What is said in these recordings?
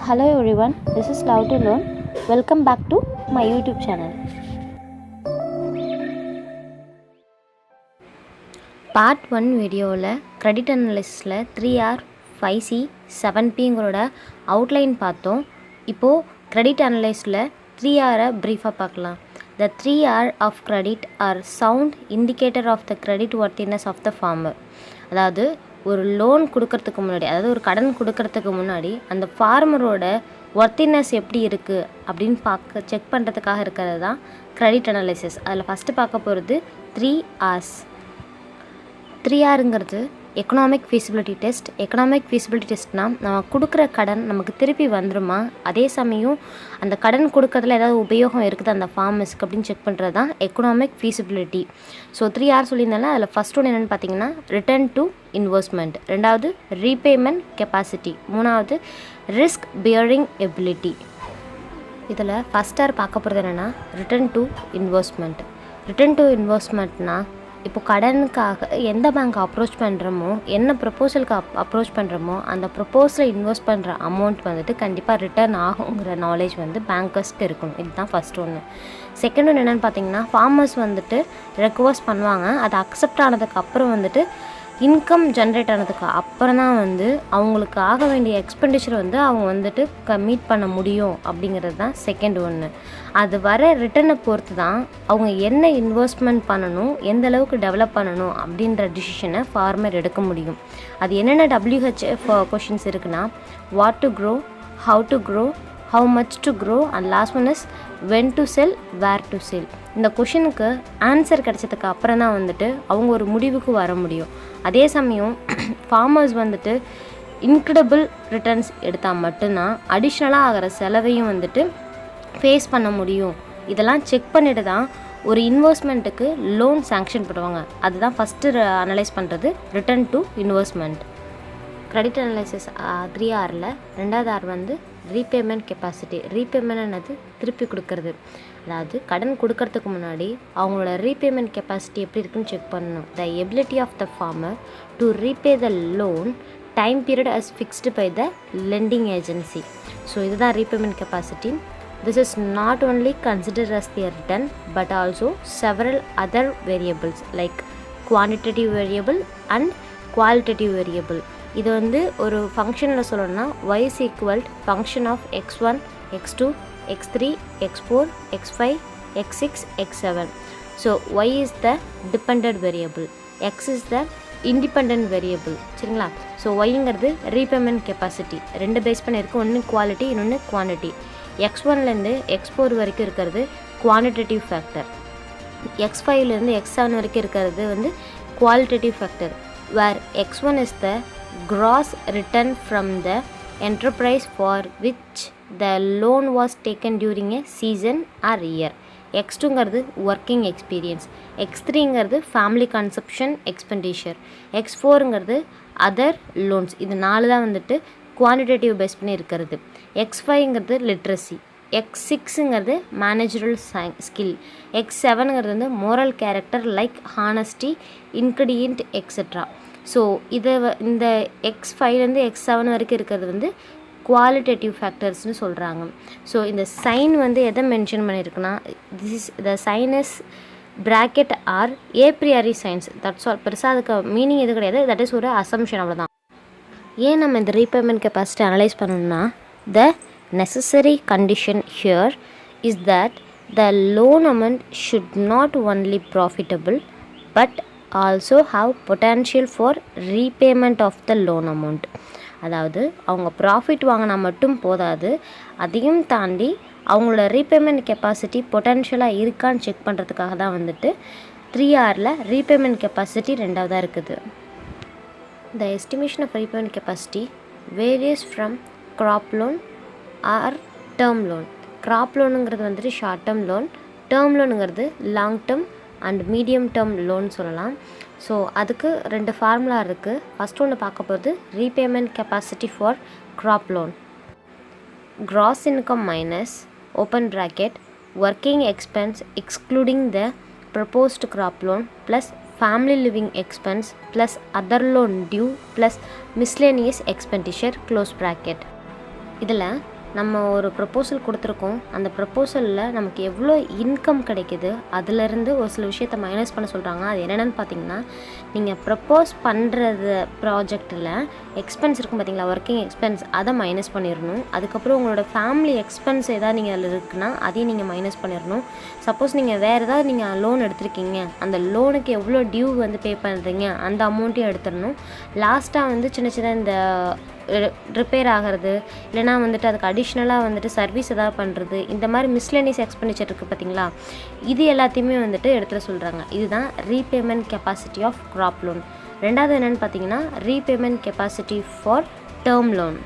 Hello everyone, this is Love to Learn. Welcome back to my YouTube channel. Part 1 வீடியோவில் credit அனாலிசிஸில் 3R 5C 7Pங்களோட outline பார்த்தோம். இப்போது credit அனலைஸில் 3Rஐ ப்ரீஃபாக பார்க்கலாம். The 3R of credit are sound indicator of the credit worthiness of the farmer. அதாவது ஒரு loan கொடுக்கறதுக்கு முன்னாடி, அதாவது ஒரு கடன் கொடுக்கறதுக்கு முன்னாடி அந்த ஃபார்மரோட ஒர்த்தினஸ் எப்படி இருக்குது அப்படின்னு செக் பண்ணுறதுக்காக இருக்கிறது தான் கிரெடிட் அனாலிசிஸ். அதில் ஃபஸ்ட்டு பார்க்க போகிறது 3Rs. 3Rங்கிறது economic feasibility test. Economic feasibility டெஸ்ட்னால் நம்ம கொடுக்குற கடன் நமக்கு திருப்பி வந்துடுமா, அதே சமயம் அந்த கடன் கொடுக்கறதுல ஏதாவது உபயோகம் இருக்குது அந்த ஃபார்மர்ஸ்க்கு அப்படின்னு செக் பண்ணுறது தான் எக்கனாமிக் ஃபீஸிபிலிட்டி. ஸோ 3R சொல்லியிருந்தாலும் அதில் ஃபஸ்ட் ஒன்று என்னென்னு பார்த்தீங்கன்னா ரிட்டர்ன் டு இன்வெஸ்ட்மெண்ட், ரெண்டாவது ரீபேமெண்ட் கெப்பாசிட்டி, மூணாவது ரிஸ்க் பியரிங் எபிலிட்டி. இதில் ஃபஸ்ட் ஆர் பார்க்க போகிறது என்னென்னா return to investment. Return to இன்வெஸ்ட்மெண்ட்னா இப்போ கடனுக்காக எந்த பேங்க் அப்ரோச் பண்ணுறோமோ, என்ன ப்ரப்போசலுக்கு அப்ரோச் பண்ணுறோமோ அந்த ப்ரப்போசலை இன்வெஸ்ட் பண்ணுற அமௌண்ட் வந்துட்டு கண்டிப்பாக ரிட்டர்ன் ஆகுங்கிற நாலேஜ் வந்து பேங்கர்ஸ்க்கு இருக்கணும். இதுதான் ஃபஸ்ட் ஒன்று. செகண்ட் ஒன்று என்னென்னு பார்த்தீங்கன்னா ஃபார்மர்ஸ் வந்துட்டு ரெக்வஸ்ட் பண்ணுவாங்க, அது அக்செப்ட் ஆனதுக்கு அப்புறம் வந்துட்டு இன்கம் ஜென்ரேட் ஆனதுக்கு அப்புறம் தான் வந்து அவங்களுக்கு ஆக வேண்டிய எக்ஸ்பெண்டிச்சர் வந்து அவங்க வந்துட்டு மீட் பண்ண முடியும் அப்படிங்கிறது தான் செகண்ட் ஒன்று. அது வர ரிட்டர்னை பொறுத்து தான் அவங்க என்ன இன்வெஸ்ட்மெண்ட் பண்ணணும், எந்த அளவுக்கு டெவலப் பண்ணணும் அப்படின்ற டிசிஷனை ஃபார்மர் எடுக்க முடியும். அது என்னென்ன WHF கொஷின்ஸ் இருக்குன்னா what to grow, how to grow, how much to grow and last one is when to sell, where to sell. இந்த கொஷினுக்கு ஆன்சர் கிடச்சதுக்கு அப்புறம் தான் வந்துட்டு அவங்க ஒரு முடிவுக்கு வர முடியும். அதே சமயம் ஃபார்மர்ஸ் வந்துட்டு இன்க்ரெடிபிள் ரிட்டர்ன்ஸ் எடுத்தால் மட்டும்தான் அடிஷ்னலாக ஆகிற செலவையும் வந்துட்டு ஃபேஸ் பண்ண முடியும். இதெல்லாம் செக் பண்ணிட்டு தான் ஒரு இன்வெஸ்ட்மெண்ட்டுக்கு லோன் சேங்ஷன் பண்ணுவாங்க. அதுதான் ஃபஸ்ட்டு அனலைஸ் பண்ணுறது return to investment. Credit analysis 3Rல் ரெண்டாவது ஆர் வந்து ரீபேமெண்ட் கெப்பாசிட்டி. ரீபேமெண்ட்னது திருப்பி கொடுக்கறது, அதாவது கடன் கொடுக்கறதுக்கு முன்னாடி அவங்களோட ரீபேமெண்ட் கெப்பாசிட்டி எப்படி இருக்குன்னு செக் பண்ணணும். The ability of the farmer to repay the loan time period as fixed by the lending agency. So இதுதான் repayment capacity. This is not only considered as the return but also several other variables like quantitative variable and qualitative variable. இது வந்து ஒரு ஃபங்க்ஷனில் சொல்லணும்னா y is equal function of x1, x2, x3, x4, x5, x6, x7. So y is the dependent variable, x is the independent variable. சரிங்களா? So yங்கிறது repayment capacity. ரெண்டு base பண்ணியிருக்கு, ஒன்று குவாலிட்டி இன்னொன்று குவான்டிட்டி. x1லேருந்து x4 வரைக்கும் இருக்கிறது குவான்டிட்டேட்டிவ் ஃபேக்டர், x5லேருந்து x7 வரைக்கும் இருக்கிறது வந்து qualitative factor. Where x1 is the gross return from the enterprise for which the loan was taken during a season or year. x2ங்கிறது ஒர்க்கிங் எக்ஸ்பீரியன்ஸ், x3ங்கிறது ஃபேமிலி கன்சப்ஷன் எக்ஸ்பெண்டிச்சர், x4ங்கிறது other loans. இது 4 தான் வந்துட்டு quantitative base பண்ணி இருக்கிறது. x5ங்கிறது literacy, x6ங்கிறது மேனேஜரல் ஸ்கில், x7ங்கிறது வந்து moral character like honesty, ingredient etcetera. So இந்த x5லேருந்து x7 வரைக்கும் இருக்கிறது வந்து குவாலிட்டேட்டிவ் ஃபேக்டர்ஸ்னு சொல்கிறாங்க. ஸோ இந்த சைன் வந்து எதை மென்ஷன் பண்ணியிருக்குன்னா this is the sinus bracket or a priori signs. That's all. பெருசாக அதுக்கு மீனிங் எது கிடையாது, தட் இஸ் ஒரு அசம்ஷன், அவ்வளோதான். ஏன் நம்ம இந்த ரீபேமெண்ட் கெப்பாசிட்டி அனலைஸ் பண்ணணும்னா the necessary condition here is that the loan amount should not only profitable but also have potential for repayment of the loan amount. அதாவது அவங்க ப்ராஃபிட் வாங்கினா மட்டும் போதாது, அதையும் தாண்டி அவங்களோட ரீபேமெண்ட் கெப்பாசிட்டி பொட்டன்ஷியலாக இருக்கான்னு செக் பண்ணுறதுக்காக தான் வந்துட்டு 3Rல ரீபேமெண்ட் கெப்பாசிட்டி ரெண்டாவதாக இருக்குது. The estimation of repayment capacity varies from crop loan or term loan. Crop loanங்கிறது வந்துட்டு ஷார்ட் டேர்ம் லோன், டேர்ம் லோனுங்கிறது long term and medium term loan சொல்லலாம். ஸோ அதுக்கு 2 ஃபார்முலா இருக்குது. ஃபஸ்ட் ஒன்று பார்க்க போகிறது repayment capacity for crop loan. Gross income minus open bracket working expense excluding the proposed crop loan plus family living expense plus other loan due plus miscellaneous expenditure close bracket. இதில் நம்ம ஒரு proposal கொடுத்துருக்கோம், அந்த ப்ரப்போசலில் நமக்கு எவ்வளோ income கிடைக்குது, அதிலேருந்து ஒரு சில விஷயத்தை மைனஸ் பண்ண சொல்கிறாங்க. அது என்னென்னு பார்த்தீங்கன்னா, நீங்கள் ப்ரப்போஸ் பண்ணுறது ப்ராஜெக்டில் எக்ஸ்பென்ஸ் இருக்கும் பார்த்தீங்களா, ஒர்க்கிங் எக்ஸ்பென்ஸ், அதை மைனஸ் பண்ணிடணும். அதுக்கப்புறம் உங்களோட ஃபேமிலி எக்ஸ்பென்ஸ் எதாவது நீங்கள் அதில் இருக்குன்னா அதையும் நீங்கள் மைனஸ் பண்ணிடணும். சப்போஸ் நீங்கள் வேறு ஏதாவது நீங்கள் லோன் எடுத்திருக்கீங்க, அந்த லோனுக்கு எவ்வளோ டியூ வந்து பே பண்ணுறீங்க அந்த அமௌண்ட்டையும் எடுத்துடணும். லாஸ்ட்டாக வந்து சின்ன சின்ன இந்த ரிப்பேர் ஆகிறது, இல்லைனா வந்துட்டு அதுக்கு அடிஷ்னலாக வந்துட்டு சர்வீஸ் எதாவது பண்ணுறது, இந்த மாதிரி மிஸ்லேனியஸ் எக்ஸ்பெண்டிச்சர் இருக்குது பார்த்தீங்களா, இது எல்லாத்தையுமே வந்துட்டு எடுத்துகிற சொல்கிறாங்க. இதுதான் repayment capacity of crop loan. ரெண்டாவது என்னென்னு பார்த்தீங்கன்னா, repayment capacity for term loan.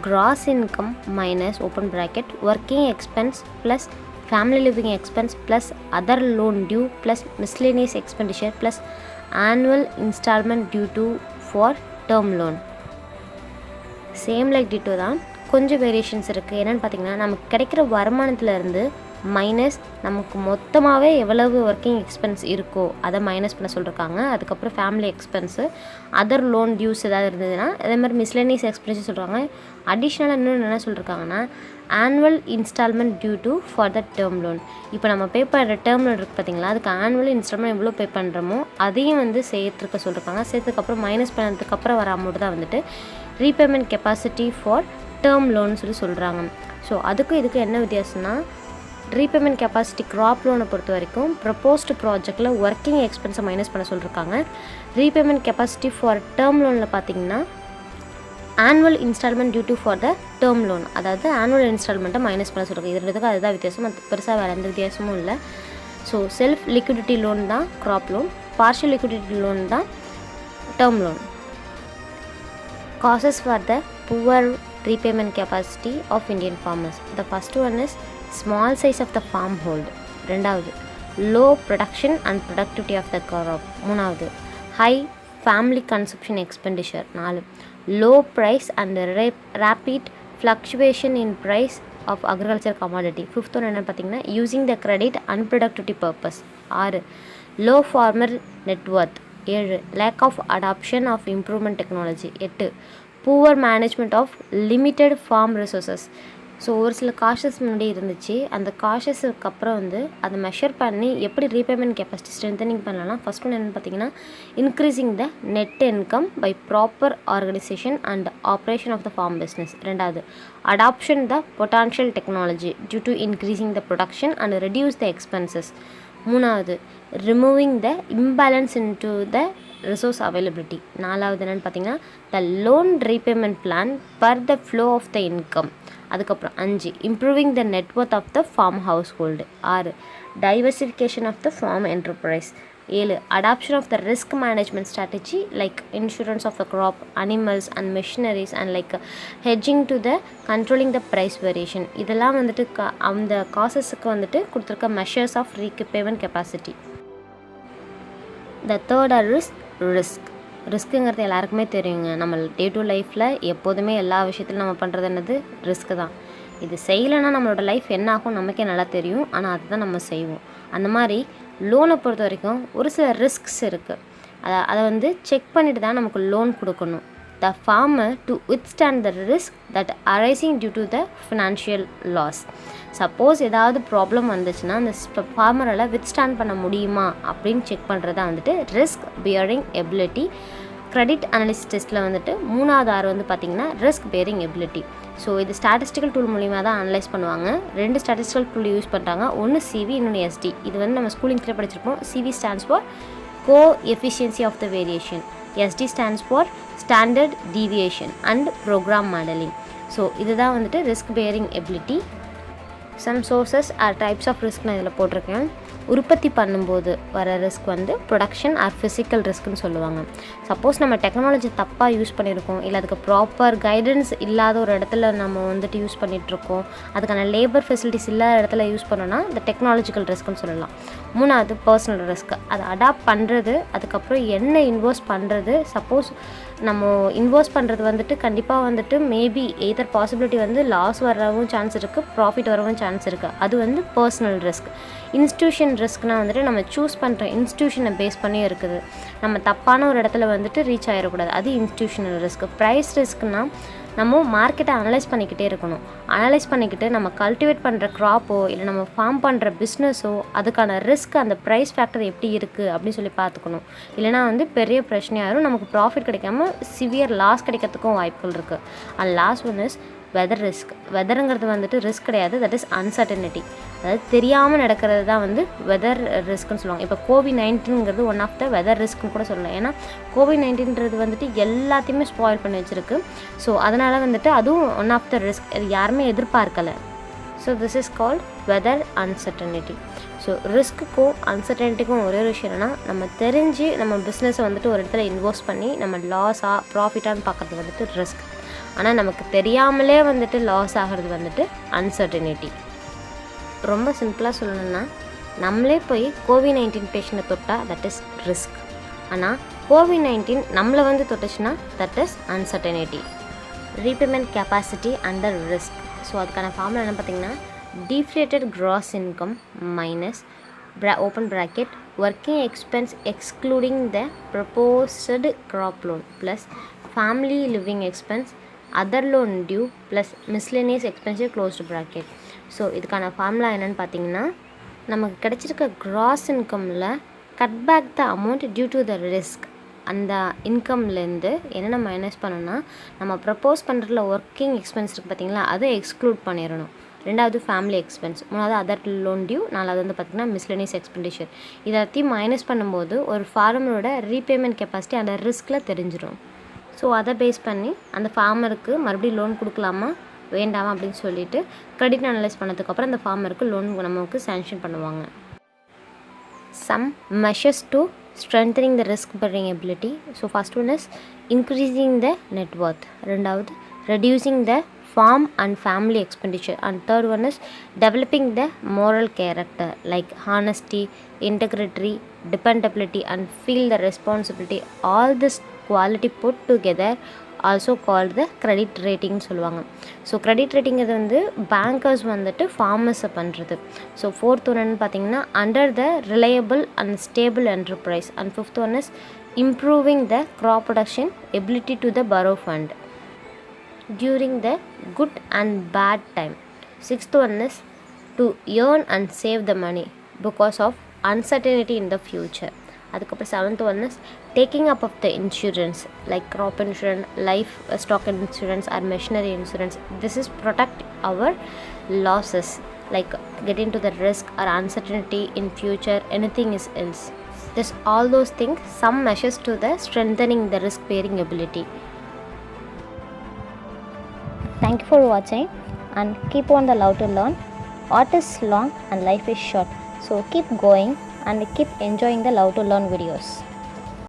Gross income minus open bracket working expense plus family living expense plus other loan due plus miscellaneous expenditure plus annual instalment due to for term loan. Same like ditto தான், கொஞ்சம் variations இருக்குது. என்னென்னு பார்த்தீங்கன்னா, நமக்கு கிடைக்கிற வருமானத்துலேருந்து minus நமக்கு மொத்தமாகவே எவ்வளவு ஒர்க்கிங் எக்ஸ்பென்ஸ் இருக்கோ அதை மைனஸ் பண்ண சொல்லியிருக்காங்க. அதுக்கப்புறம் ஃபேமிலி எக்ஸ்பென்ஸு, அதர் லோன் டியூஸ் ஏதாவது இருந்ததுன்னா அதே மாதிரி மிஸ்லேனியஸ் எக்ஸ்பென்ஸ் சொல்கிறாங்க. அடிஷ்னலாக இன்னொன்று என்ன சொல்லியிருக்காங்கன்னா, annual instalment due to for the term loan. இப்போ நம்ம பே பண்ணுற டேர்ம் லோன் இருக்குது பார்த்தீங்களா, அதுக்கு ஆனுவல் இன்ஸ்டால்மெண்ட் எவ்வளோ பே பண்ணுறோமோ அதையும் வந்து சேர்த்துருக்க சொல்லியிருக்காங்க. சேர்த்துக்கப்புறம் மைனஸ் பண்ணதுக்கப்புறம் வர அமௌண்ட் தான் வந்துட்டு repayment capacity for term loan சொல்கிறாங்க. ஸோ அதுக்கும் இதுக்கு என்ன வித்தியாசம்னா, ரீபேமெண்ட் கெப்பாசிட்டி கிராப் லோனை பொறுத்த வரைக்கும் ப்ரப்போஸ்டு ப்ராஜெக்டில் ஒர்க்கிங் எக்ஸ்பென்ஸை மைனஸ் பண்ண சொல்லியிருக்காங்க. ரீபேமெண்ட் கெப்பாசிட்டி ஃபார் டேர்ம் லோனில் பார்த்தீங்கன்னா annual instalment due to for the term loan, அதாவது ஆனுவல் இன்ஸ்டால்மெண்ட்டை மைனஸ் பண்ண சொல்லியிருக்காங்க. இது ரெண்டுக்கும் அதுதான் வித்தியாசம், அது பெருசாக வேறு எந்த வித்தியாசமும் இல்லை. ஸோ செல்ஃப் லிக்விடிட்டி லோன் தான் crop loan, partial liquidity loan தான் term loan. Causes for the poor repayment capacity of Indian farmers. The first one is small size of the farm hold. ரெண்டாவது low production and productivity of the crop. மூணாவது high family consumption expenditure. 4 low price and rapid fluctuation in price of agriculture commodity. Fifth one என்ன பார்த்தீங்கன்னா, using the credit unproductivity purpose. 6 low farmer net worth. 7 lack of adoption of improvement technology. 8 poor management of limited farm resources. So ஒரு சில cautious முன்னாடி இருந்துச்சு, அந்த காஷஸுக்கு அப்புறம் வந்து அதை மெஷர் பண்ணி எப்படி ரீபேமெண்ட் கெப்பாசிட்டி ஸ்ட்ரென்தனிங் பண்ணலாம். ஃபஸ்ட் ஒன்று என்னென்னு பார்த்தீங்கன்னா, increasing the net income by proper organisation and operation of the farm business. ரெண்டாவது adoption the potential technology due to increasing the production and reduce the expenses. மூணாவது removing the imbalance into the resource availability. நாலாவது என்னென்னு பார்த்தீங்கன்னா, the loan repayment plan per the flow of the income. அதுக்கப்புறம் 5 improving the net worth of the farm house hold. 6 diversification of the farm enterprise. 7 adoption of the risk management strategy like insurance of the crop, animals and machineries and like hedging to the controlling the price variation. இதெல்லாம் வந்துட்டு அந்த காசஸுக்கு வந்துட்டு கொடுத்துருக்க measures of repayment capacity. The third R is ரிஸ்க்குங்கிறது எல்லாருக்குமே தெரியுங்க. நம்ம டே டு லைஃப்பில் எப்போதுமே எல்லா விஷயத்திலும் நம்ம பண்ணுறது என்னது, ரிஸ்க்கு தான். இது செய்யலைன்னா நம்மளோட லைஃப் என்ன ஆகும் நமக்கே நல்லா தெரியும், ஆனால் அதுதான் நம்ம செய்வோம். அந்த மாதிரி லோனை பொறுத்த வரைக்கும் ஒரு சில ரிஸ்க்ஸ் இருக்குது. அதை வந்து செக் பண்ணிட்டு தான் நமக்கு லோன் கொடுக்கணும். The farmer to withstand the risk that arising due to the financial loss. Suppose ஏதாவது ப்ராப்ளம் வந்துச்சுன்னா அந்த ஃபார்மரால் வித்ஸ்டாண்ட் பண்ண முடியுமா அப்படின்னு செக் பண்ணுறதா வந்துட்டு risk bearing ability. Credit analysis டெஸ்ட்டில் வந்துட்டு 3வது ஆர் வந்து பார்த்திங்கன்னா ரிஸ்க் பியரிங் எபிலிட்டி. ஸோ இது ஸ்டாட்டிஸ்டிக்கல் டூல் மூலிமா தான் அனலைஸ் பண்ணுவாங்க. 2 ஸ்டாட்டிஸ்டிக்கல் டூல் யூஸ் பண்ணுறாங்க, ஒன்று சிவி, இன்னொன்று எஸ்டி. இது வந்து நம்ம ஸ்கூலிங்கில் படிச்சிருப்போம். CV stands for co efficiency of the variation, SD stands for standard deviation and programme modelling. So இதுதான் வந்துட்டு risk bearing ability. Some sources or types of risk நான் இதில் போட்டிருக்கேன். உற்பத்தி பண்ணும்போது வர ரிஸ்க் வந்து ப்ரொடக்ஷன் ஆர் ஃபிசிக்கல் ரிஸ்க்குன்னு சொல்லுவாங்க. சப்போஸ் நம்ம டெக்னாலஜி தப்பாக யூஸ் பண்ணியிருக்கோம், இல்லை அதுக்கு ப்ராப்பர் கைடன்ஸ் இல்லாத ஒரு இடத்துல நம்ம வந்துட்டு யூஸ் பண்ணிகிட்ருக்கோம், அதுக்கான லேபர் ஃபெசிலிட்டிஸ் இல்லாத இடத்துல யூஸ் பண்ணோன்னா இந்த டெக்னாலஜிக்கல் ரிஸ்க்குன்னு சொல்லலாம். 3வது பர்சனல் ரிஸ்க், அதை அடாப்ட் பண்ணுறது, அதுக்கப்புறம் என்ன இன்வெஸ்ட் பண்ணுறது. சப்போஸ் நம்ம இன்வெஸ்ட் பண்ணுறது வந்துட்டு கண்டிப்பாக வந்துட்டு மேபி எய்தர் பாசிபிலிட்டி வந்து லாஸ் வரவும் சான்ஸ் இருக்குது, ப்ராஃபிட் வரவும் சான்ஸ் இருக்குது, அது வந்து பர்சனல் ரிஸ்க். இன்ஸ்டியூஷன் ரிஸ்க்னால் வந்துட்டு நம்ம சூஸ் பண்ணுற இன்ஸ்டியூஷனை பேஸ் பண்ணி இருக்குது, நம்ம தப்பான ஒரு இடத்துல வந்துட்டு ரீச் ஆகிடக்கூடாது, அது இன்ஸ்டியூஷனல் ரிஸ்க். ப்ரைஸ் ரிஸ்க்னால் நம்ம மார்க்கெட்டை அனலைஸ் பண்ணிக்கிட்டே இருக்கணும். அனலைஸ் பண்ணிக்கிட்டு நம்ம கல்டிவேட் பண்ணுற க்ராப்போ இல்லை நம்ம ஃபார்ம் பண்ணுற பிஸ்னஸோ அதுக்கான ரிஸ்க் அந்த ப்ரைஸ் ஃபேக்டர் எப்படி இருக்குது அப்படின்னு சொல்லி பார்த்துக்கணும். இல்லைனா வந்து பெரிய பிரச்சனையாயிரும், நமக்கு ப்ராஃபிட் கிடைக்காம சிவியர் லாஸ் கிடைக்கிறதுக்கும் வாய்ப்புகள் இருக்குது. And last one is weather risk. வெதருங்கிறது வந்துட்டு ரிஸ்க் கிடையாது, தட் இஸ் அன்சர்டனிட்டி. அதாவது தெரியாமல் நடக்கிறது தான் வந்து வெதர் ரிஸ்க்குன்னு சொல்லுவாங்க. இப்போ கோவிட்-19ங்கிறது ஒன் ஆஃப் த வெதர் ரிஸ்க்னு கூட சொல்லலாம். ஏன்னா கோவிட்-19ன்றது வந்துட்டு எல்லாத்தையுமே ஸ்பாயில் பண்ணி வச்சுருக்கு. ஸோ அதனால் வந்துட்டு அதுவும் ஒன் ஆஃப் த ரிஸ்க், அது யாருமே எதிர்பார்க்கலை. So this is called weather uncertainty. So ரிஸ்க்குக்கும் அன்சர்டனிட்டிக்கும் ஒரே ஒரு விஷயம் என்னென்னா, நம்ம தெரிஞ்சு நம்ம பிஸ்னஸை வந்துட்டு ஒரு இடத்துல இன்வெஸ்ட் பண்ணி நம்ம லாஸாக ப்ராஃபிட்டான்னு பார்க்குறது வந்துட்டு ரிஸ்க். ஆனால் நமக்கு தெரியாமலே வந்துட்டு லாஸ் ஆகிறது வந்துட்டு அன்சர்டனிட்டி. ரொம்ப சிம்பிளாக சொல்லணும்னா, நம்மளே போய் கோவிட்-19 பேஷண்ட்டை தொட்டால் தட் இஸ் ரிஸ்க். ஆனால் கோவிட்-19 நம்மளை வந்து தொட்டுச்சுன்னா that is uncertainty. Repayment capacity under risk. So அதுக்கான ஃபார்முலா என்ன பார்த்தீங்கன்னா, deflated gross income minus open bracket working expense excluding the proposed crop loan plus family living expense other loan due plus miscellaneous expenses closed bracket. So இதுக்கான formula என்னென்னு பார்த்தீங்கன்னா, நமக்கு கிடச்சிருக்க gross இன்கமில் cut back the amount due to the risk. அந்த இன்கம்லேருந்து என்னென்ன minus பண்ணணும்னா, நம்ம ப்ரப்போஸ் பண்ணுறதுல ஒர்க்கிங் எக்ஸ்பென்ஸ் இருக்குது பார்த்தீங்களா, அதை எக்ஸ்க்ளூட் பண்ணிடணும். ரெண்டாவது ஃபேமிலி எக்ஸ்பென்ஸ், மூணாவது அதர் லோன் டியூ, நாலாவது வந்து பார்த்திங்கன்னா மிஸ்லனியஸ் எக்ஸ்பெண்டிச்சர். இதெல்லாத்தையும் மைனஸ் பண்ணும்போது ஒரு ஃபார்மரோட ரீபேமெண்ட் கெப்பாசிட்டி அந்த ரிஸ்கில் தெரிஞ்சிடும். ஸோ அதை பேஸ் பண்ணி அந்த ஃபார்மருக்கு மறுபடியும் லோன் கொடுக்கலாமா வேண்டாமா அப்படின்னு சொல்லிட்டு கிரெடிட் அனலைஸ் பண்ணதுக்கப்புறம் அந்த ஃபார்மருக்கு லோன் நமக்கு சேங்ஷன் பண்ணுவாங்க. Some measures to strengthening the risk bearing ability. So first one is increasing the net worth, ரெண்டாவது reducing the farm and family expenditure, and third one is developing the moral character like honesty, integrity, dependability and feel the responsibility. All this quality put together also called the credit rating சொல்லுவாங்க. So credit rating இது வந்து bankers வந்துட்டு ஃபார்மர்ஸை பண்ணுறது. So fourth ஒன்னு பார்த்தீங்கன்னா under the reliable and stable enterprise, and fifth one is improving the crop production ability to the borrow fund during the good and bad time. Sixth one is to earn and save the money because of uncertainty in the future. அதுக்கப்புறம் seventh one is taking up of the insurance like crop insurance, livestock insurance or machinery insurance. This is protect our losses like getting to the risk or uncertainty in future, anything is else. This all those things some measures to the strengthening the risk bearing ability. Thank you for watching and keep on the love to learn. Art is long and life is short, so keep going and keep enjoying the love to learn videos.